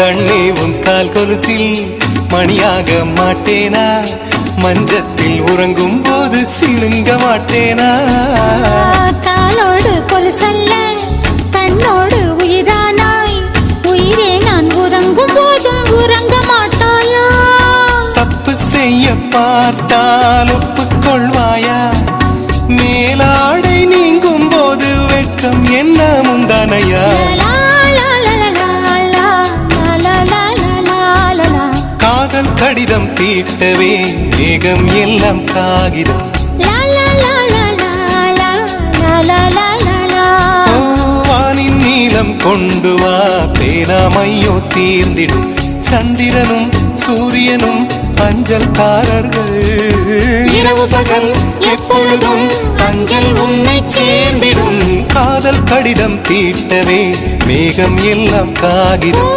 கண்ணே உன் கால் கொலுசில் மணியாக மாட்டேனா? மஞ்சத்தில் உறங்கும் போது சிணுங்க மாட்டேனா? காலோடு கொலுசல்ல கண்ணோடு உயிரானாய், உயிரே நான் உறங்கும் போதும் உறங்க மாட்டாயா? தப்பு செய்ய பார்த்தால் ஒப்புக்கொள்வாயா? மேலாடை நீங்கும் போது வெட்கம் என்ன முந்தானையா? காதல் கடிதம் தீட்டவே மேகம் எல்லாம் காகிதம். வானின் நீலம் கொண்டு வா, பேராமையோ தீர்ந்திடும். சந்திரனும் சூரியனும் அஞ்சல்காரர்கள். இரவு பகல் எப்பொழுதும் அஞ்சல் உன்னை சேர்ந்திடும். காதல் கடிதம் தீட்டவே மேகம் எல்லாம் காகிதம்.